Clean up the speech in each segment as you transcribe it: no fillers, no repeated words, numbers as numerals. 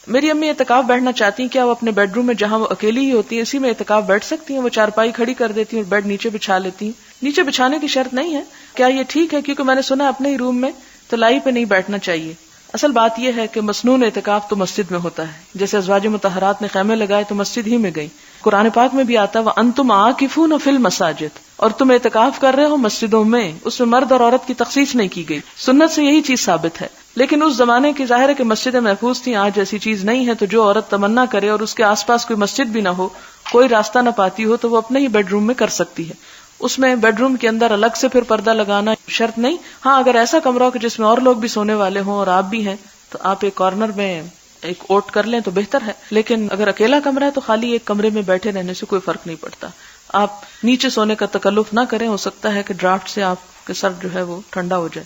میری امی اعتکاف بیٹھنا چاہتی ہیں، کیا وہ اپنے بیڈ روم میں جہاں وہ اکیلی ہی ہوتی ہیں اسی میں اعتکاف بیٹھ سکتی ہیں؟ وہ چارپائی کھڑی کر دیتی ہیں اور بیڈ نیچے بچھا لیتی ہیں. نیچے بچھانے کی شرط نہیں ہے. کیا یہ ٹھیک ہے؟ کیونکہ میں نے سنا اپنے ہی روم میں تلائی پہ نہیں بیٹھنا چاہیے. اصل بات یہ ہے کہ مسنون اعتکاف تو مسجد میں ہوتا ہے، جیسے ازواج مطہرات نے خیمے لگائے تو مسجد ہی میں گئی. قرآن پاک میں بھی آتا ہے وَأَنْتُمْ عَاكِفُونَ فِي الْمَسَاجِدِ، اور تم اعتکاف کر رہے ہو مسجدوں میں. اس میں مرد اور عورت کی تخصیص نہیں کی گئی. سنت سے یہی چیز ثابت ہے. لیکن اس زمانے کی ظاہر ہے کہ مسجدیں محفوظ تھیں، آج ایسی چیز نہیں ہے. تو جو عورت تمنا کرے اور اس کے آس پاس کوئی مسجد بھی نہ ہو، کوئی راستہ نہ پاتی ہو، تو وہ اپنے ہی بیڈ روم میں کر سکتی ہے. اس میں بیڈ روم کے اندر الگ سے پھر پردہ لگانا شرط نہیں. ہاں اگر ایسا کمرہ ہو کہ جس میں اور لوگ بھی سونے والے ہوں اور آپ بھی ہیں تو آپ ایک کارنر میں ایک اوٹ کر لیں تو بہتر ہے. لیکن اگر اکیلا کمرہ ہے تو خالی ایک کمرے میں بیٹھے رہنے سے کوئی فرق نہیں پڑتا. آپ نیچے سونے کا تکلف نہ کریں، ہو سکتا ہے کہ ڈرافٹ سے آپ کے سر جو ہے وہ ٹھنڈا ہو جائے.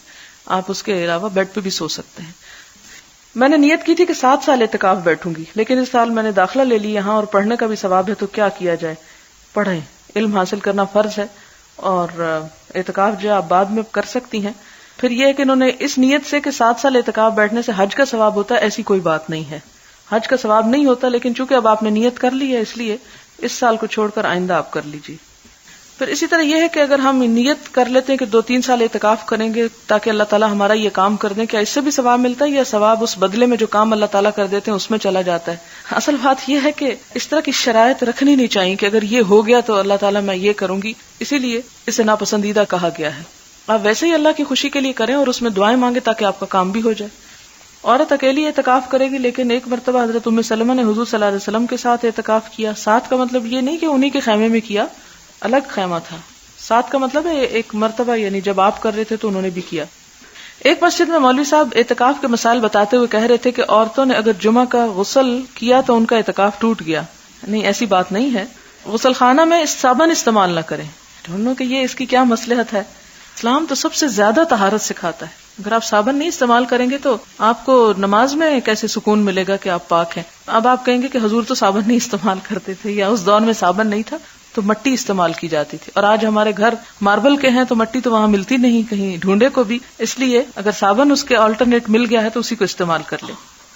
آپ اس کے علاوہ بیڈ پہ بھی سو سکتے ہیں. میں نے نیت کی تھی کہ 7 سال اعتکاف بیٹھوں گی، لیکن اس سال میں نے داخلہ لے لی یہاں اور پڑھنے کا بھی ثواب ہے، تو کیا کیا جائے؟ پڑھیں، علم حاصل کرنا فرض ہے اور اعتکاف جو آپ بعد میں کر سکتی ہیں. پھر یہ ہے کہ انہوں نے اس نیت سے کہ 7 سال اعتکاف بیٹھنے سے حج کا ثواب ہوتا ہے، ایسی کوئی بات نہیں ہے. حج کا ثواب نہیں ہوتا، لیکن چونکہ اب آپ نے نیت کر لی ہے اس لیے اس سال کو چھوڑ کر آئندہ آپ کر لیجیے. پھر اسی طرح یہ ہے کہ اگر ہم نیت کر لیتے ہیں کہ 2-3 سال اعتکاف کریں گے تاکہ اللہ تعالیٰ ہمارا یہ کام کر دیں، کیا اس سے بھی ثواب ملتا ہے یا ثواب اس بدلے میں جو کام اللہ تعالیٰ کر دیتے ہیں اس میں چلا جاتا ہے؟ اصل بات یہ ہے کہ اس طرح کی شرائط رکھنی نہیں چاہیے کہ اگر یہ ہو گیا تو اللہ تعالیٰ میں یہ کروں گی، اسی لیے اسے ناپسندیدہ کہا گیا ہے. آپ ویسے ہی اللہ کی خوشی کے لیے کریں اور اس میں دعائیں مانگیں تاکہ آپ کا کام بھی ہو جائے. عورت اکیلی اعتکاف کرے گی، لیکن ایک مرتبہ حضرت ام سلمہ نے حضور صلی اللہ علیہ وسلم کے ساتھ اعتکاف کیا. ساتھ کا مطلب یہ نہیں کہ انہی کے خیمے میں کیا، الگ خیمہ تھا. ساتھ کا مطلب ہے ایک مرتبہ، یعنی جب آپ کر رہے تھے تو انہوں نے بھی کیا. ایک مسجد میں مولوی صاحب اعتکاف کے مسائل بتاتے ہوئے کہہ رہے تھے کہ عورتوں نے اگر جمعہ کا غسل کیا تو ان کا اعتکاف ٹوٹ گیا. نہیں، ایسی بات نہیں ہے. غسل خانہ میں صابن استعمال نہ کریں. ڈھونڈو کہ یہ اس کی کیا مصلحت ہے. اسلام تو سب سے زیادہ طہارت سکھاتا ہے. اگر آپ صابن نہیں استعمال کریں گے تو آپ کو نماز میں کیسے سکون ملے گا کہ آپ پاک ہیں. اب آپ کہیں گے کہ حضور تو صابن نہیں استعمال کرتے تھے، یا اس دور میں صابن نہیں تھا تو مٹی استعمال کی جاتی تھی، اور آج ہمارے گھر ماربل کے ہیں تو مٹی تو وہاں ملتی نہیں کہیں ڈھونڈے کو بھی. اس لیے اگر صابن اس کے آلٹرنیٹ مل گیا ہے تو اسی کو استعمال کر لے.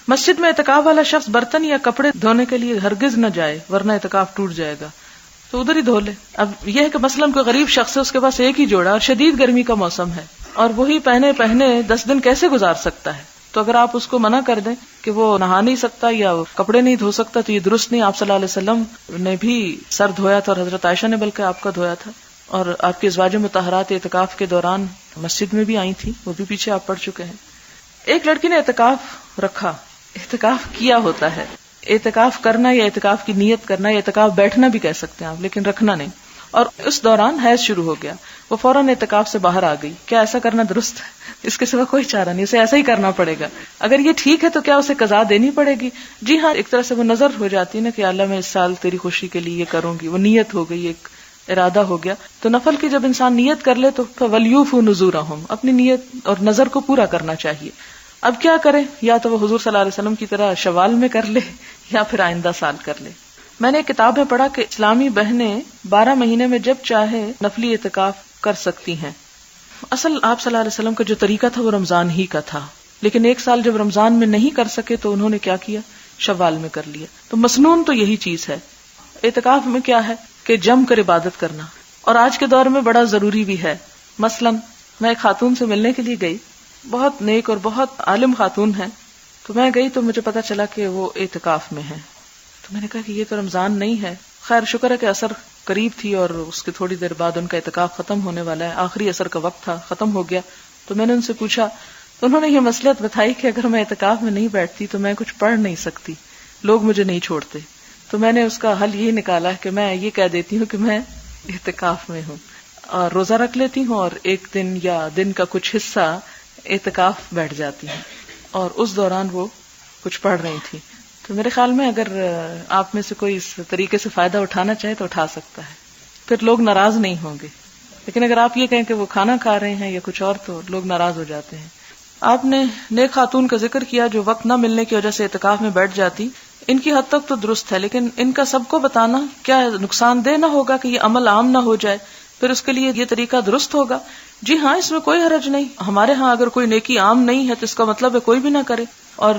مسجد میں اعتکاف والا شخص برتن یا کپڑے دھونے کے لیے ہرگز نہ جائے ورنہ اعتکاف ٹوٹ جائے گا، تو ادھر ہی دھو لے. اب یہ ہے کہ مثلاً کوئی غریب شخص ہے، اس کے پاس ایک ہی جوڑا اور شدید گرمی کا موسم ہے اور وہی پہنے 10 دن کیسے گزار سکتا ہے؟ تو اگر آپ اس کو منع کر دیں کہ وہ نہا نہیں سکتا یا کپڑے نہیں دھو سکتا تو یہ درست نہیں. آپ صلی اللہ علیہ وسلم نے بھی سر دھویا تھا اور حضرت عائشہ نے بلکہ آپ کا دھویا تھا، اور آپ کی ازواج مطہرات اعتکاف کے دوران مسجد میں بھی آئی تھی، وہ بھی پیچھے آپ پڑھ چکے ہیں. ایک لڑکی نے اعتکاف رکھا، اعتکاف کیا ہوتا ہے. اعتکاف کرنا یا اعتکاف کی نیت کرنا یا اعتکاف بیٹھنا بھی کہہ سکتے ہیں آپ، لیکن رکھنا نہیں. اور اس دوران حیض شروع ہو گیا، وہ فوراً اعتکاف سے باہر آ گئی. کیا ایسا کرنا درست ہے؟ اس کے سوا کوئی چارہ نہیں، اسے ایسا ہی کرنا پڑے گا. اگر یہ ٹھیک ہے تو کیا اسے قضا دینی پڑے گی؟ جی ہاں، ایک طرح سے وہ نظر ہو جاتی ہے نا کہ اللہ میں اس سال تیری خوشی کے لیے یہ کروں گی. وہ نیت ہو گئی، ایک ارادہ ہو گیا. تو نفل کی جب انسان نیت کر لے تو وَلْيُوفُوا نُذُورَهُمْ، اپنی نیت اور نظر کو پورا کرنا چاہیے. اب کیا کرے؟ یا تو وہ حضور صلی اللہ علیہ وسلم کی طرح شوال میں کر لے یا پھر آئندہ سال کر لے. میں نے ایک کتاب میں پڑھا کہ اسلامی بہنیں 12 مہینے میں جب چاہے نفلی اعتکاف کر سکتی ہیں. اصل آپ صلی اللہ علیہ وسلم کا جو طریقہ تھا وہ رمضان ہی کا تھا، لیکن ایک سال جب رمضان میں نہیں کر سکے تو انہوں نے کیا کیا؟ شوال میں کر لیا. تو مسنون تو یہی چیز ہے. اعتکاف میں کیا ہے کہ جم کر عبادت کرنا، اور آج کے دور میں بڑا ضروری بھی ہے. مثلا میں ایک خاتون سے ملنے کے لیے گئی، بہت نیک اور بہت عالم خاتون ہے. تو میں گئی تو مجھے پتا چلا کہ وہ اعتکاف میں ہے. تو میں نے کہا کہ یہ تو رمضان نہیں ہے. خیر شکر ہے کہ عصر قریب تھی اور اس کے تھوڑی دیر بعد ان کا اعتکاف ختم ہونے والا ہے، آخری عصر کا وقت تھا، ختم ہو گیا. تو میں نے ان سے پوچھا تو انہوں نے یہ مصلحت بتائی کہ اگر میں اعتکاف میں نہیں بیٹھتی تو میں کچھ پڑھ نہیں سکتی، لوگ مجھے نہیں چھوڑتے. تو میں نے اس کا حل یہی نکالا کہ میں یہ کہہ دیتی ہوں کہ میں اعتکاف میں ہوں اور روزہ رکھ لیتی ہوں، اور ایک دن یا دن کا کچھ حصہ اعتکاف بیٹھ جاتی ہوں، اور اس دوران وہ کچھ پڑھ رہی تھی. تو میرے خیال میں اگر آپ میں سے کوئی اس طریقے سے فائدہ اٹھانا چاہے تو اٹھا سکتا ہے، پھر لوگ ناراض نہیں ہوں گے. لیکن اگر آپ یہ کہیں کہ وہ کھانا کھا رہے ہیں یا کچھ اور تو لوگ ناراض ہو جاتے ہیں. آپ نے نیک خاتون کا ذکر کیا جو وقت نہ ملنے کی وجہ سے اعتکاف میں بیٹھ جاتی. ان کی حد تک تو درست ہے، لیکن ان کا سب کو بتانا کیا نقصان دہ نہ ہوگا کہ یہ عمل عام نہ ہو جائے؟ پھر اس کے لیے یہ طریقہ درست ہوگا. جی ہاں، اس میں کوئی حرج نہیں. ہمارے ہاں اگر کوئی نیکی عام نہیں ہے تو اس کا مطلب ہے کوئی بھی نہ کرے. اور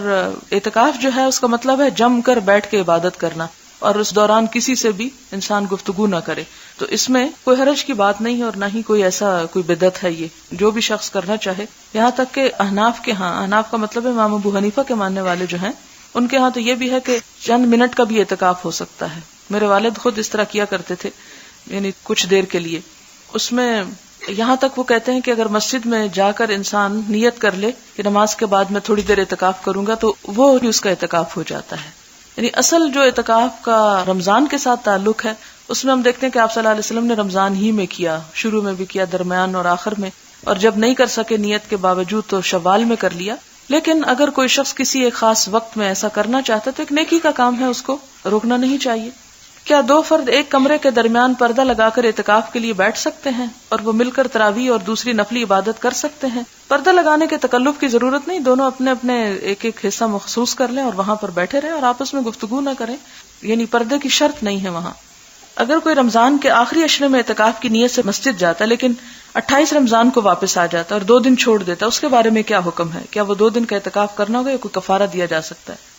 اعتکاف جو ہے اس کا مطلب ہے جم کر بیٹھ کے عبادت کرنا، اور اس دوران کسی سے بھی انسان گفتگو نہ کرے. تو اس میں کوئی حرج کی بات نہیں ہے اور نہ ہی کوئی ایسا کوئی بدعت ہے، یہ جو بھی شخص کرنا چاہے. یہاں تک کہ احناف کا مطلب ہے امام ابو حنیفہ کے ماننے والے جو ہیں ان کے ہاں تو یہ بھی ہے کہ چند منٹ کا بھی اعتکاف ہو سکتا ہے. میرے والد خود اس طرح کیا کرتے تھے، یعنی کچھ دیر کے لیے. اس میں یہاں تک وہ کہتے ہیں کہ اگر مسجد میں جا کر انسان نیت کر لے کہ نماز کے بعد میں تھوڑی دیر اعتکاف کروں گا تو وہ اس کا اعتکاف ہو جاتا ہے. یعنی اصل جو اعتکاف کا رمضان کے ساتھ تعلق ہے اس میں ہم دیکھتے ہیں کہ آپ صلی اللہ علیہ وسلم نے رمضان ہی میں کیا، شروع میں بھی کیا، درمیان اور آخر میں، اور جب نہیں کر سکے نیت کے باوجود تو شوال میں کر لیا. لیکن اگر کوئی شخص کسی ایک خاص وقت میں ایسا کرنا چاہتا ہے تو ایک نیکی کا کام ہے، اس کو روکنا نہیں چاہیے. کیا دو فرد ایک کمرے کے درمیان پردہ لگا کر اعتکاف کے لیے بیٹھ سکتے ہیں اور وہ مل کر تراویح اور دوسری نفلی عبادت کر سکتے ہیں؟ پردہ لگانے کے تکلف کی ضرورت نہیں، دونوں اپنے اپنے ایک ایک حصہ مخصوص کر لیں اور وہاں پر بیٹھے رہیں اور آپس میں گفتگو نہ کریں، یعنی پردے کی شرط نہیں ہے وہاں. اگر کوئی رمضان کے آخری عشرے میں اعتکاف کی نیت سے مسجد جاتا ہے لیکن 28 رمضان کو واپس آ جاتا ہے اور 2 دن چھوڑ دیتا ہے، اس کے بارے میں کیا حکم ہے؟ کیا وہ 2 دن کا اعتکاف کرنا ہوگا یا کوئی کفارہ دیا جا سکتا ہے؟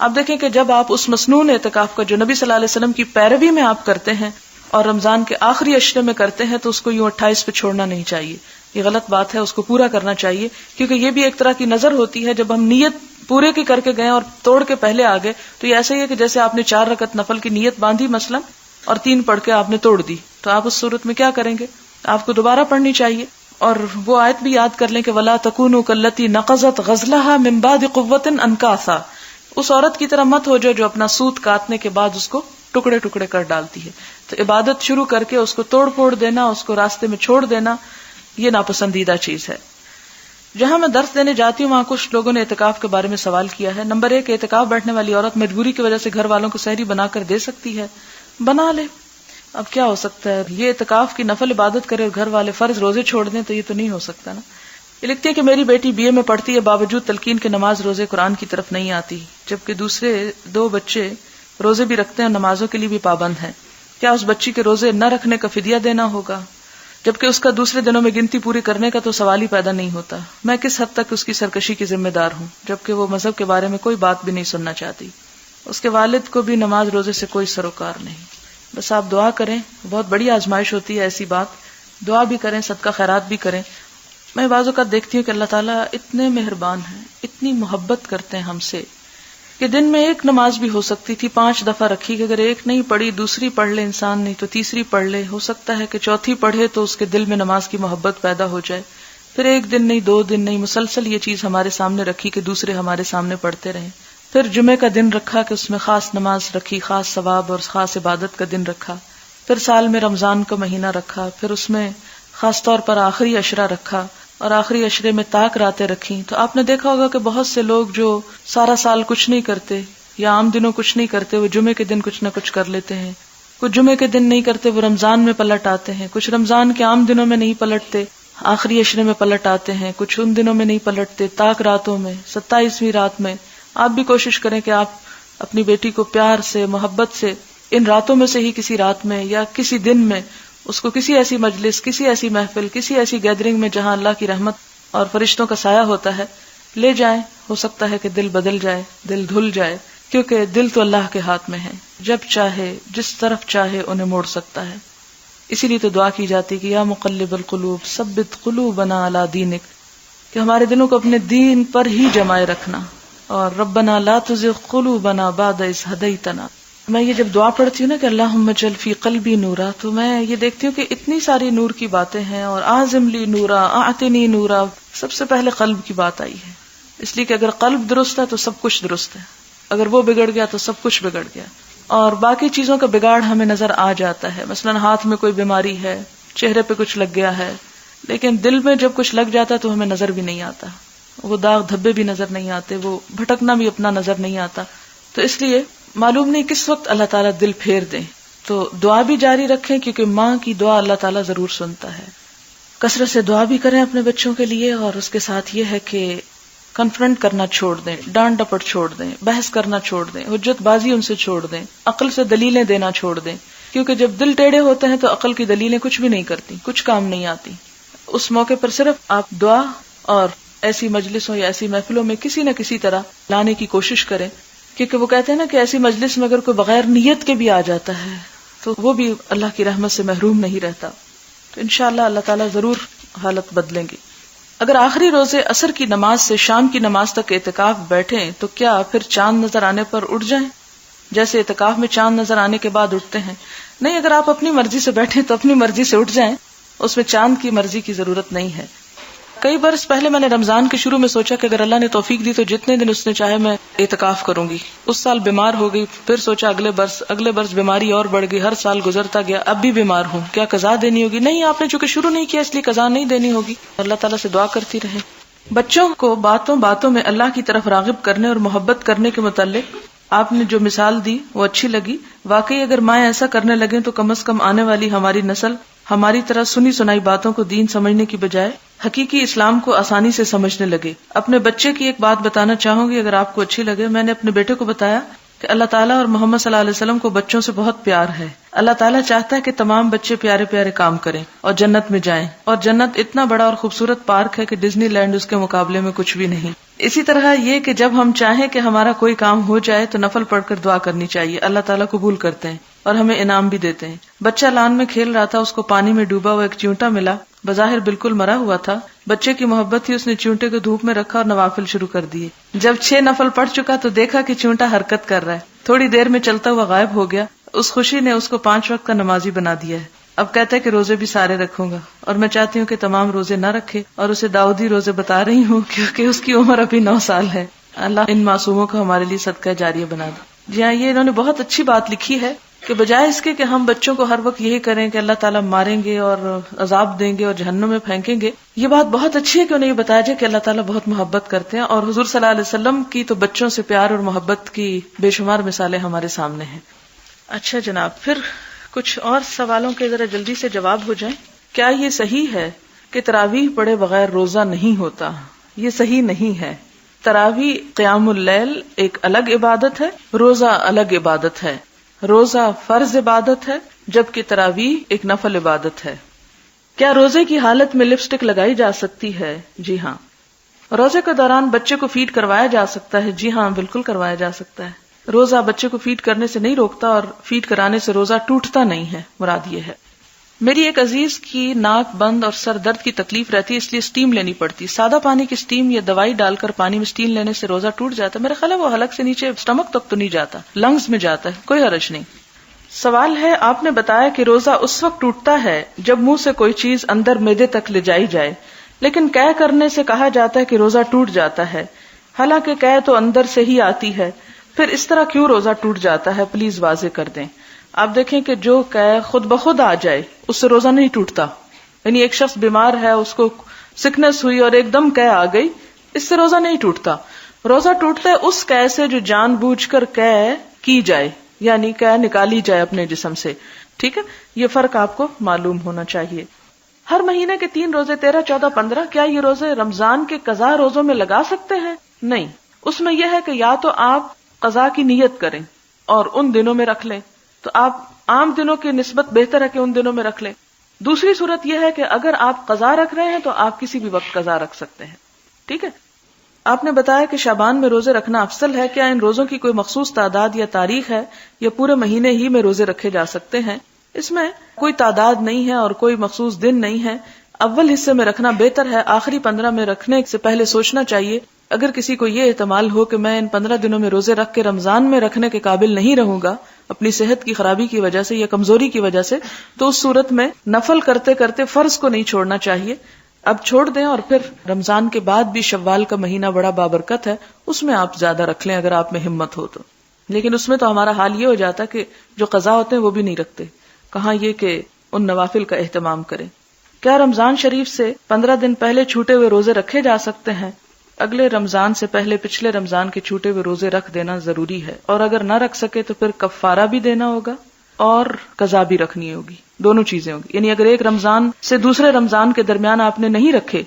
آپ دیکھیں کہ جب آپ اس مسنون اعتکاف کا جو نبی صلی اللہ علیہ وسلم کی پیروی میں آپ کرتے ہیں اور رمضان کے آخری عشرے میں کرتے ہیں تو اس کو یوں 28 پہ چھوڑنا نہیں چاہیے، یہ غلط بات ہے، اس کو پورا کرنا چاہیے. کیونکہ یہ بھی ایک طرح کی نظر ہوتی ہے، جب ہم نیت پورے کی کر کے گئے اور توڑ کے پہلے آ گئے تو یہ ایسا ہی ہے کہ جیسے آپ نے 4 رکعت نفل کی نیت باندھی مثلا اور 3 پڑھ کے آپ نے توڑ دی، تو آپ اس صورت میں کیا کریں گے؟ آپ کو دوبارہ پڑھنی چاہیے. اور وہ آیت بھی یاد کر لیں کہ وَلَا تَكُونُوا كَالَّتِي نَقَضَتْ غَزْلَهَا مِن بَعْدِ قُوَّةٍ أَنْكَاثًا، اس عورت کی طرح مت ہو جو اپنا سوت کاٹنے کے بعد اس کو ٹکڑے ٹکڑے کر ڈالتی ہے. تو عبادت شروع کر کے اس کو توڑ پھوڑ دینا، اس کو راستے میں چھوڑ دینا، یہ ناپسندیدہ چیز ہے. جہاں میں درس دینے جاتی ہوں وہاں کچھ لوگوں نے اعتکاف کے بارے میں سوال کیا ہے. نمبر 1، اعتکاف بیٹھنے والی عورت مجبوری کی وجہ سے گھر والوں کو سحری بنا کر دے سکتی ہے؟ بنا لے، اب کیا ہو سکتا ہے. یہ اعتکاف کی نفل عبادت کرے اور گھر والے فرض روزے چھوڑ دیں تو یہ تو نہیں ہو سکتا نا. یہ لکھتی ہے کہ میری بیٹی BA میں پڑھتی ہے، باوجود تلقین کے نماز روزے قرآن کی طرف نہیں آتی، جبکہ دوسرے 2 بچے روزے بھی رکھتے ہیں اور نمازوں کے لیے بھی پابند ہیں. کیا اس بچی کے روزے نہ رکھنے کا فدیہ دینا ہوگا؟ جبکہ اس کا دوسرے دنوں میں گنتی پوری کرنے کا تو سوال ہی پیدا نہیں ہوتا. میں کس حد تک اس کی سرکشی کی ذمہ دار ہوں جبکہ وہ مذہب کے بارے میں کوئی بات بھی نہیں سننا چاہتی. اس کے والد کو بھی نماز روزے سے کوئی سروکار نہیں. بس آپ دعا کریں، بہت بڑی آزمائش ہوتی ہے ایسی بات، دعا بھی کریں، صدقہ خیرات بھی کریں. میں بعض اوقات دیکھتی ہوں کہ اللہ تعالیٰ اتنے مہربان ہیں، اتنی محبت کرتے ہیں ہم سے کہ دن میں 1 نماز بھی ہو سکتی تھی 5 دفعہ رکھی کہ اگر 1 نہیں پڑھی دوسری پڑھ لے انسان، نہیں تو تیسری پڑھ لے، ہو سکتا ہے کہ چوتھی پڑھے تو اس کے دل میں نماز کی محبت پیدا ہو جائے. پھر 1 دن نہیں 2 دن نہیں مسلسل یہ چیز ہمارے سامنے رکھی کہ دوسرے ہمارے سامنے پڑھتے رہیں. پھر جمعے کا دن رکھا کہ اس میں خاص نماز رکھی، خاص ثواب اور خاص عبادت کا دن رکھا. پھر سال میں رمضان کا مہینہ رکھا، پھر اس میں خاص طور پر آخری عشرہ رکھا اور آخری عشرے میں تاک راتیں رکھی. تو آپ نے دیکھا ہوگا کہ بہت سے لوگ جو سارا سال کچھ نہیں کرتے یا عام دنوں کچھ نہیں کرتے، وہ جمعے کے دن کچھ نہ کچھ کر لیتے ہیں. کچھ جمعے کے دن نہیں کرتے، وہ رمضان میں پلٹ آتے ہیں. کچھ رمضان کے عام دنوں میں نہیں پلٹتے، آخری عشرے میں پلٹ آتے ہیں. کچھ ان دنوں میں نہیں پلٹتے، تاک راتوں میں، 27ویں رات میں. آپ بھی کوشش کریں کہ آپ اپنی بیٹی کو پیار سے، محبت سے ان راتوں میں سے ہی کسی رات میں یا کسی دن میں اس کو کسی ایسی مجلس، کسی ایسی محفل، کسی ایسی گیدرنگ میں جہاں اللہ کی رحمت اور فرشتوں کا سایہ ہوتا ہے لے جائیں. ہو سکتا ہے کہ دل بدل جائے، دل دھل جائے، کیونکہ دل تو اللہ کے ہاتھ میں ہے، جب چاہے جس طرف چاہے انہیں موڑ سکتا ہے. اسی لیے تو دعا کی جاتی کہ یا مقلب القلوب ثبت قلوبنا علی دینک، کہ ہمارے دلوں کو اپنے دین پر ہی جمائے رکھنا. اور ربنا لا تزغ قلوبنا بعد اذ ہدیتنا. میں یہ جب دعا پڑھتی ہوں نا کہ اللہم اجعل فی قلبی نورا، تو میں یہ دیکھتی ہوں کہ اتنی ساری نور کی باتیں ہیں اور اعظم لی نورا اعطنی نورا، سب سے پہلے قلب کی بات آئی ہے. اس لیے کہ اگر قلب درست ہے تو سب کچھ درست ہے، اگر وہ بگڑ گیا تو سب کچھ بگڑ گیا. اور باقی چیزوں کا بگاڑ ہمیں نظر آ جاتا ہے، مثلا ہاتھ میں کوئی بیماری ہے، چہرے پہ کچھ لگ گیا ہے، لیکن دل میں جب کچھ لگ جاتا ہے تو ہمیں نظر بھی نہیں آتا، وہ داغ دھبے بھی نظر نہیں آتے، وہ بھٹکنا بھی اپنا نظر نہیں آتا. تو اس لیے معلوم نہیں کس وقت اللہ تعالیٰ دل پھیر دیں. تو دعا بھی جاری رکھیں کیونکہ ماں کی دعا اللہ تعالیٰ ضرور سنتا ہے. کثرت سے دعا بھی کریں اپنے بچوں کے لیے، اور اس کے ساتھ یہ ہے کہ کنفرنٹ کرنا چھوڑ دیں، ڈانٹ ڈپٹ چھوڑ دیں، بحث کرنا چھوڑ دیں، حجت بازی ان سے چھوڑ دیں، عقل سے دلیلیں دینا چھوڑ دیں. کیونکہ جب دل ٹیڑھے ہوتے ہیں تو عقل کی دلیلیں کچھ بھی نہیں کرتی، کچھ کام نہیں آتی. اس موقع پر صرف آپ دعا اور ایسی مجلسوں یا ایسی محفلوں میں کسی نہ کسی طرح لانے کی کوشش کریں، کیونکہ وہ کہتے ہیں نا کہ ایسی مجلس میں اگر کوئی بغیر نیت کے بھی آ جاتا ہے تو وہ بھی اللہ کی رحمت سے محروم نہیں رہتا. تو انشاءاللہ اللہ تعالیٰ ضرور حالت بدلیں گے. اگر آخری روزے عصر کی نماز سے شام کی نماز تک اعتکاف بیٹھیں تو کیا پھر چاند نظر آنے پر اٹھ جائیں، جیسے اعتکاف میں چاند نظر آنے کے بعد اٹھتے ہیں؟ نہیں، اگر آپ اپنی مرضی سے بیٹھیں تو اپنی مرضی سے اٹھ جائیں، اس میں چاند کی مرضی کی ضرورت نہیں ہے. کئی برس پہلے میں نے رمضان کے شروع میں سوچا کہ اگر اللہ نے توفیق دی تو جتنے دن اس نے چاہے میں اعتکاف کروں گی. اس سال بیمار ہو گئی، پھر سوچا اگلے برس بیماری اور بڑھ گئی، ہر سال گزرتا گیا، اب بھی بیمار ہوں، کیا قضا دینی ہوگی؟ نہیں، آپ نے چونکہ شروع نہیں کیا اس لیے قضا نہیں دینی ہوگی. اللہ تعالیٰ سے دعا کرتی رہے. بچوں کو باتوں باتوں میں اللہ کی طرف راغب کرنے اور محبت کرنے کے متعلق آپ نے جو مثال دی وہ اچھی لگی. واقعی اگر مائیں ایسا کرنے لگیں تو کم از کم آنے والی ہماری نسل ہماری طرح سنی سنائی باتوں کو دین سمجھنے کی بجائے حقیقی اسلام کو آسانی سے سمجھنے لگے. اپنے بچے کی ایک بات بتانا چاہوں گی اگر آپ کو اچھی لگے. میں نے اپنے بیٹے کو بتایا کہ اللہ تعالیٰ اور محمد صلی اللہ علیہ وسلم کو بچوں سے بہت پیار ہے. اللہ تعالیٰ چاہتا ہے کہ تمام بچے پیارے پیارے کام کریں اور جنت میں جائیں، اور جنت اتنا بڑا اور خوبصورت پارک ہے کہ ڈزنی لینڈ اس کے مقابلے میں کچھ بھی نہیں. اسی طرح یہ کہ جب ہم چاہیں کہ ہمارا کوئی کام ہو جائے تو نفل پڑھ کر دعا کرنی چاہیے. اللہ تعالیٰ قبول کرتے ہیں اور ہمیں انعام بھی دیتے ہیں. بچہ لان میں کھیل رہا تھا، اس کو پانی میں ڈوبا ہوا ایک چیونٹا ملا، بظاہر بالکل مرا ہوا تھا. بچے کی محبت تھی، اس نے چیونٹے کو دھوپ میں رکھا اور نوافل شروع کر دیے. جب 6 نفل پڑھ چکا تو دیکھا کہ چیونٹا حرکت کر رہا ہے. تھوڑی دیر میں چلتا ہوا غائب ہو گیا. اس خوشی نے اس کو 5 وقت کا نمازی بنا دیا ہے. اب کہتا ہے کہ روزے بھی سارے رکھوں گا، اور میں چاہتی ہوں کہ تمام روزے نہ رکھے، اور اسے داؤدی روزے بتا رہی ہوں کیونکہ اس کی عمر ابھی 9 سال ہے. اللہ ان معصوموں کو ہمارے لیے صدقہ جاریہ بنا دے. جی ہاں، یہ انہوں نے بہت اچھی بات لکھی ہے کہ بجائے اس کے کہ ہم بچوں کو ہر وقت یہی کریں کہ اللہ تعالیٰ ماریں گے اور عذاب دیں گے اور جہنم میں پھینکیں گے، یہ بات بہت اچھی ہے کہ انہیں یہ بتایا جائے کہ اللہ تعالیٰ بہت محبت کرتے ہیں. اور حضور صلی اللہ علیہ وسلم کی تو بچوں سے پیار اور محبت کی بے شمار مثالیں ہمارے سامنے ہیں. اچھا جناب، پھر کچھ اور سوالوں کے ذرا جلدی سے جواب ہو جائیں. کیا یہ صحیح ہے کہ تراویح پڑھے بغیر روزہ نہیں ہوتا؟ یہ صحیح نہیں ہے. تراویح قیام اللیل ایک الگ عبادت ہے، روزہ الگ عبادت ہے. روزہ فرض عبادت ہے جبکہ تراویح ایک نفل عبادت ہے. کیا روزے کی حالت میں لپسٹک لگائی جا سکتی ہے؟ جی ہاں. روزے کے دوران بچے کو فیڈ کروایا جا سکتا ہے؟ جی ہاں، بالکل کروایا جا سکتا ہے. روزہ بچے کو فیڈ کرنے سے نہیں روکتا اور فیڈ کرانے سے روزہ ٹوٹتا نہیں ہے، مراد یہ ہے. میری ایک عزیز کی ناک بند اور سر درد کی تکلیف رہتی ہے، اس لیے سٹیم لینی پڑتی. سادہ پانی کی سٹیم یا دوائی ڈال کر پانی میں سٹیم لینے سے روزہ ٹوٹ جاتا ہے؟ میرا خیال ہے وہ حلق سے نیچے سٹمک تک تو نہیں جاتا، لنگز میں جاتا ہے، کوئی حرج نہیں. سوال ہے، آپ نے بتایا کہ روزہ اس وقت ٹوٹتا ہے جب منہ سے کوئی چیز اندر معدے تک لے جائی جائے، لیکن قے کرنے سے کہا جاتا ہے کہ روزہ ٹوٹ جاتا ہے، حالانکہ قے تو اندر سے ہی آتی ہے. پھر اس طرح کیوں روزہ ٹوٹ جاتا ہے؟ پلیز واضح کر دیں. آپ دیکھیں کہ جو قے خود بخود آ جائے اس سے روزہ نہیں ٹوٹتا. یعنی ایک شخص بیمار ہے، اس کو سکنس ہوئی اور ایک دم قے آ گئی، اس سے روزہ نہیں ٹوٹتا. روزہ ٹوٹتا ہے اس قے سے جو جان بوجھ کر قے کی جائے، یعنی قے نکالی جائے اپنے جسم سے. ٹھیک ہے، یہ فرق آپ کو معلوم ہونا چاہیے. ہر مہینے کے 3 روزے 13, 14, 15 کیا یہ روزے رمضان کے قضا روزوں میں لگا سکتے ہیں؟ نہیں. اس میں یہ ہے کہ یا تو آپ قضا کی نیت کریں اور ان دنوں میں رکھ لیں، تو آپ عام دنوں کی نسبت بہتر ہے کہ ان دنوں میں رکھ لیں. دوسری صورت یہ ہے کہ اگر آپ قضا رکھ رہے ہیں تو آپ کسی بھی وقت قضا رکھ سکتے ہیں. ٹھیک ہے. آپ نے بتایا کہ شعبان میں روزے رکھنا افضل ہے. کیا ان روزوں کی کوئی مخصوص تعداد یا تاریخ ہے یا پورے مہینے ہی میں روزے رکھے جا سکتے ہیں؟ اس میں کوئی تعداد نہیں ہے اور کوئی مخصوص دن نہیں ہے. اول حصے میں رکھنا بہتر ہے، آخری 15 میں رکھنے سے پہلے سوچنا چاہیے. اگر کسی کو یہ احتمال ہو کہ میں ان 15 دنوں میں روزے رکھ کے رمضان میں رکھنے کے قابل نہیں رہوں گا اپنی صحت کی خرابی کی وجہ سے یا کمزوری کی وجہ سے، تو اس صورت میں نفل کرتے کرتے فرض کو نہیں چھوڑنا چاہیے. اب چھوڑ دیں اور پھر رمضان کے بعد بھی شوال کا مہینہ بڑا بابرکت ہے، اس میں آپ زیادہ رکھ لیں اگر آپ میں ہمت ہو تو. لیکن اس میں تو ہمارا حال یہ ہو جاتا کہ جو قضا ہوتے ہیں وہ بھی نہیں رکھتے، کہاں یہ کہ ان نوافل کا اہتمام کریں. کیا رمضان شریف سے 15 دن پہلے چھوٹے ہوئے روزے رکھے جا سکتے ہیں؟ اگلے رمضان سے پہلے پچھلے رمضان کے چھوٹے ہوئے روزے رکھ دینا ضروری ہے، اور اگر نہ رکھ سکے تو پھر کفارہ بھی دینا ہوگا اور قضا بھی رکھنی ہوگی، دونوں چیزیں ہوگی. یعنی اگر ایک رمضان سے دوسرے رمضان کے درمیان آپ نے نہیں رکھے،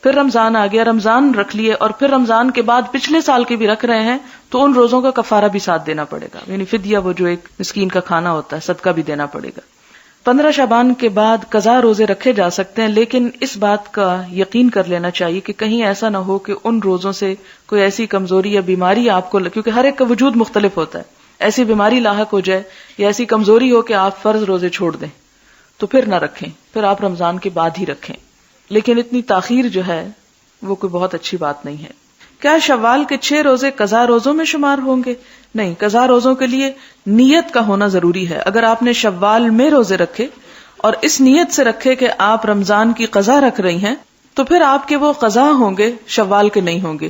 پھر رمضان آ گیا، رمضان رکھ لیے اور پھر رمضان کے بعد پچھلے سال کے بھی رکھ رہے ہیں، تو ان روزوں کا کفارہ بھی ساتھ دینا پڑے گا. یعنی فدیہ، وہ جو ایک مسکین کا کھانا ہوتا ہے، صدقہ بھی دینا پڑے گا. 15 شعبان کے بعد قضا روزے رکھے جا سکتے ہیں، لیکن اس بات کا یقین کر لینا چاہیے کہ کہیں ایسا نہ ہو کہ ان روزوں سے کوئی ایسی کمزوری یا بیماری آپ کو، کیونکہ ہر ایک کا وجود مختلف ہوتا ہے، ایسی بیماری لاحق ہو جائے یا ایسی کمزوری ہو کہ آپ فرض روزے چھوڑ دیں، تو پھر نہ رکھیں، پھر آپ رمضان کے بعد ہی رکھیں. لیکن اتنی تاخیر جو ہے وہ کوئی بہت اچھی بات نہیں ہے. کیا شوال کے 6 روزے قضا روزوں میں شمار ہوں گے؟ نہیں، قضا روزوں کے لیے نیت کا ہونا ضروری ہے. اگر آپ نے شوال میں روزے رکھے اور اس نیت سے رکھے کہ آپ رمضان کی قضا رکھ رہی ہیں تو پھر آپ کے وہ قضا ہوں گے، شوال کے نہیں ہوں گے.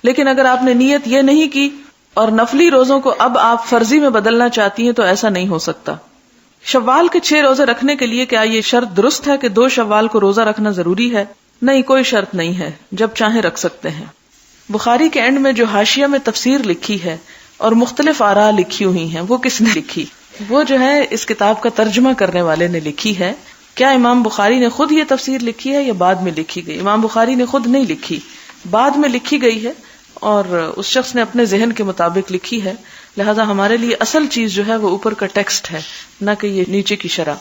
لیکن اگر آپ نے نیت یہ نہیں کی اور نفلی روزوں کو اب آپ فرضی میں بدلنا چاہتی ہیں تو ایسا نہیں ہو سکتا. شوال کے 6 روزے رکھنے کے لیے کیا یہ شرط درست ہے کہ 2 شوال کو روزہ رکھنا ضروری ہے؟ نہیں، کوئی شرط نہیں ہے، جب چاہیں رکھ سکتے ہیں. بخاری کے اینڈ میں جو حاشیہ میں تفسیر لکھی ہے اور مختلف آراء لکھی ہوئی ہیں، وہ کس نے لکھی؟ وہ جو ہے اس کتاب کا ترجمہ کرنے والے نے لکھی ہے. کیا امام بخاری نے خود یہ تفسیر لکھی ہے یا بعد میں لکھی گئی؟ امام بخاری نے خود نہیں لکھی، بعد میں لکھی گئی ہے اور اس شخص نے اپنے ذہن کے مطابق لکھی ہے. لہذا ہمارے لیے اصل چیز جو ہے وہ اوپر کا ٹیکسٹ ہے، نہ کہ یہ نیچے کی شرح.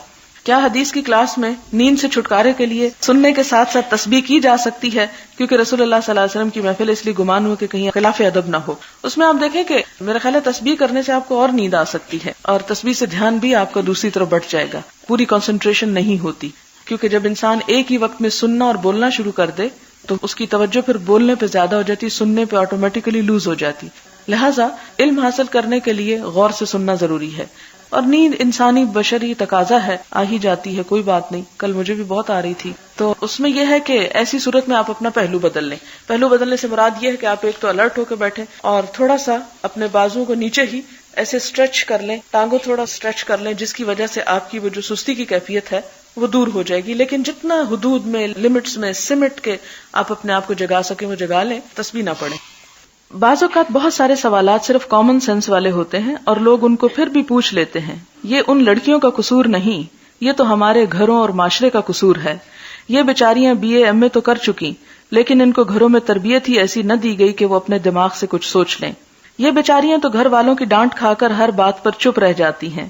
کیا حدیث کی کلاس میں نیند سے چھٹکارے کے لیے سننے کے ساتھ ساتھ تسبیح کی جا سکتی ہے؟ کیونکہ رسول اللہ صلی اللہ علیہ وسلم کی محفل، اس لیے گمان ہو کہ کہیں خلاف ادب نہ ہو. اس میں آپ دیکھیں کہ میرا خیال ہے تسبیح کرنے سے آپ کو اور نیند آ سکتی ہے، اور تسبیح سے دھیان بھی آپ کا دوسری طرف بٹ جائے گا، پوری کنسنٹریشن نہیں ہوتی. کیونکہ جب انسان ایک ہی وقت میں سننا اور بولنا شروع کر دے تو اس کی توجہ پھر بولنے پہ زیادہ ہو جاتی، سننے پہ آٹومیٹیکلی لوز ہو جاتی. لہٰذا علم حاصل کرنے کے لیے غور سے سننا ضروری ہے. اور نیند انسانی بشری تقاضا ہے، آ ہی جاتی ہے، کوئی بات نہیں. کل مجھے بھی بہت آ رہی تھی. تو اس میں یہ ہے کہ ایسی صورت میں آپ اپنا پہلو بدل لیں. پہلو بدلنے سے مراد یہ ہے کہ آپ ایک تو الرٹ ہو کے بیٹھیں اور تھوڑا سا اپنے بازو کو نیچے ہی ایسے اسٹریچ کر لیں، ٹانگوں تھوڑا اسٹریچ کر لیں، جس کی وجہ سے آپ کی وہ جو سستی کی کیفیت ہے وہ دور ہو جائے گی. لیکن جتنا حدود میں، لمٹس میں سمٹ کے آپ اپنے آپ کو جگا سکیں وہ جگا لیں، تسبیح نہ پڑھیں. بعض اوقات بہت سارے سوالات صرف کامن سینس والے ہوتے ہیں اور لوگ ان کو پھر بھی پوچھ لیتے ہیں. یہ ان لڑکیوں کا قصور نہیں، یہ تو ہمارے گھروں اور معاشرے کا قصور ہے. یہ بیچاریاں BA MA تو کر چکی، لیکن ان کو گھروں میں تربیت ہی ایسی نہ دی گئی کہ وہ اپنے دماغ سے کچھ سوچ لیں. یہ بیچاریاں تو گھر والوں کی ڈانٹ کھا کر ہر بات پر چپ رہ جاتی ہیں.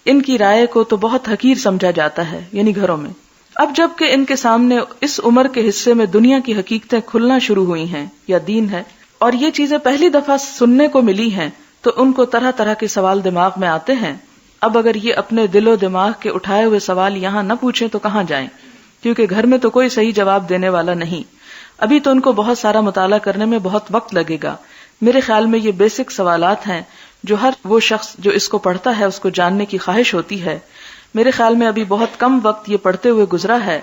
ان کی رائے کو تو بہت حقیر سمجھا جاتا ہے، یعنی گھروں میں. اب جب کہ ان کے سامنے اس عمر کے حصے میں دنیا کی حقیقتیں کھلنا شروع ہوئی ہیں یا دین ہے، اور یہ چیزیں پہلی دفعہ سننے کو ملی ہیں، تو ان کو طرح طرح کے سوال دماغ میں آتے ہیں. اب اگر یہ اپنے دل و دماغ کے اٹھائے ہوئے سوال یہاں نہ پوچھیں تو کہاں جائیں؟ کیونکہ گھر میں تو کوئی صحیح جواب دینے والا نہیں. ابھی تو ان کو بہت سارا مطالعہ کرنے میں بہت وقت لگے گا. میرے خیال میں یہ بیسک سوالات ہیں جو ہر وہ شخص جو اس کو پڑھتا ہے اس کو جاننے کی خواہش ہوتی ہے. میرے خیال میں ابھی بہت کم وقت یہ پڑھتے ہوئے گزرا ہے.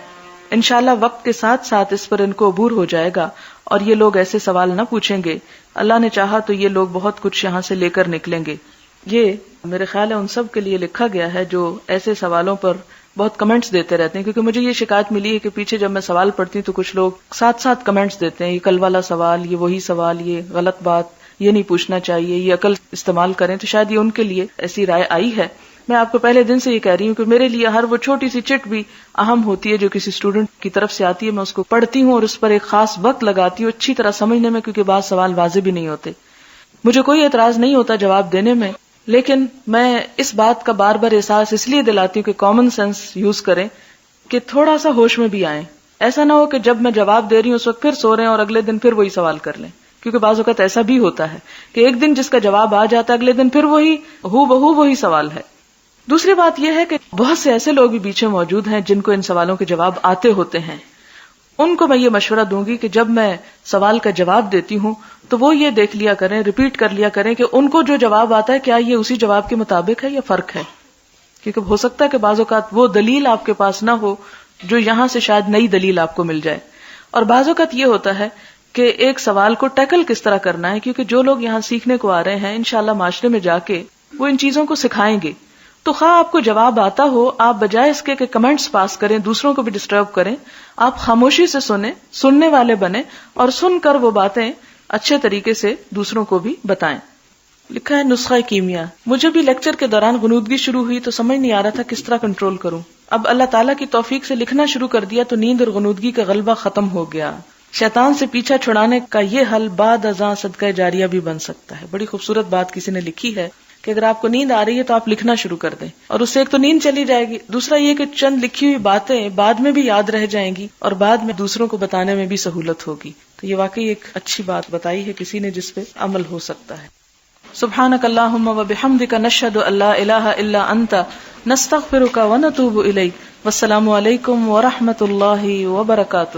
انشاءاللہ وقت کے ساتھ ساتھ اس پر ان کو عبور ہو جائے گا اور یہ لوگ ایسے سوال نہ پوچھیں گے. اللہ نے چاہا تو یہ لوگ بہت کچھ یہاں سے لے کر نکلیں گے. یہ میرے خیال ہے ان سب کے لیے لکھا گیا ہے جو ایسے سوالوں پر بہت کمنٹس دیتے رہتے ہیں. کیونکہ مجھے یہ شکایت ملی ہے کہ پیچھے جب میں سوال پڑھتی ہوں تو کچھ لوگ ساتھ ساتھ کمنٹس دیتے ہیں، یہ کل والا سوال، یہ وہی سوال، یہ غلط بات، یہ نہیں پوچھنا چاہیے، یہ عقل استعمال کریں. تو شاید یہ ان کے لیے ایسی رائے آئی ہے. میں آپ کو پہلے دن سے یہ کہہ رہی ہوں کہ میرے لیے ہر وہ چھوٹی سی چٹ بھی اہم ہوتی ہے جو کسی اسٹوڈنٹ کی طرف سے آتی ہے. میں اس کو پڑھتی ہوں اور اس پر ایک خاص وقت لگاتی ہوں اچھی طرح سمجھنے میں، کیونکہ بعض سوال واضح بھی نہیں ہوتے. مجھے کوئی اعتراض نہیں ہوتا جواب دینے میں، لیکن میں اس بات کا بار بار احساس اس لیے دلاتی ہوں کہ کامن سینس یوز کریں، کہ تھوڑا سا ہوش میں بھی آئیں. ایسا نہ ہو کہ جب میں جواب دے رہی ہوں اس وقت پھر سو رہے ہیں اور اگلے دن پھر وہی سوال کر لیں. کیونکہ بعض اوقات ایسا بھی ہوتا ہے کہ ایک دن جس کا جواب آ جاتا ہے اگلے دن پھر وہی بہو وہی سوال ہے. دوسری بات یہ ہے کہ بہت سے ایسے لوگ بھی پیچھے موجود ہیں جن کو ان سوالوں کے جواب آتے ہوتے ہیں. ان کو میں یہ مشورہ دوں گی کہ جب میں سوال کا جواب دیتی ہوں تو وہ یہ دیکھ لیا کریں، ریپیٹ کر لیا کریں کہ ان کو جو جواب آتا ہے کیا یہ اسی جواب کے مطابق ہے یا فرق ہے. کیونکہ ہو سکتا ہے کہ بعض اوقات وہ دلیل آپ کے پاس نہ ہو جو یہاں سے شاید نئی دلیل آپ کو مل جائے. اور بعض اوقات یہ ہوتا ہے کہ ایک سوال کو ٹیکل کس طرح کرنا ہے، کیونکہ جو لوگ یہاں سیکھنے کو آ رہے ہیں انشاءاللہ معاشرے میں جا کے وہ ان چیزوں کو سکھائیں گے. تو خواہ آپ کو جواب آتا ہو، آپ بجائے اس کے کہ کمنٹس پاس کریں، دوسروں کو بھی ڈسٹرب کریں، آپ خاموشی سے سنیں، سننے والے بنیں اور سن کر وہ باتیں اچھے طریقے سے دوسروں کو بھی بتائیں. لکھا ہے نسخہ کیمیا. مجھے بھی لیکچر کے دوران غنودگی شروع ہوئی تو سمجھ نہیں آ رہا تھا کس طرح کنٹرول کروں. اب اللہ تعالیٰ کی توفیق سے لکھنا شروع کر دیا تو نیند اور غنودگی کا غلبہ ختم ہو گیا. شیطان سے پیچھا چھڑانے کا یہ حل بعد ازاں صدقہ جاریہ بھی بن سکتا ہے. بڑی خوبصورت بات کسی نے لکھی ہے کہ اگر آپ کو نیند آ رہی ہے تو آپ لکھنا شروع کر دیں، اور اس سے ایک تو نیند چلی جائے گی، دوسرا یہ کہ چند لکھی ہوئی باتیں بعد میں بھی یاد رہ جائیں گی اور بعد میں دوسروں کو بتانے میں بھی سہولت ہوگی. تو یہ واقعی ایک اچھی بات بتائی ہے کسی نے جس پہ عمل ہو سکتا ہے. سبحانک اللہم وبحمدک نشہد ان لا الہ الا انت نستغفرک ونتوب الیک. والسلام علیکم ورحمۃ اللہ وبرکاتہ.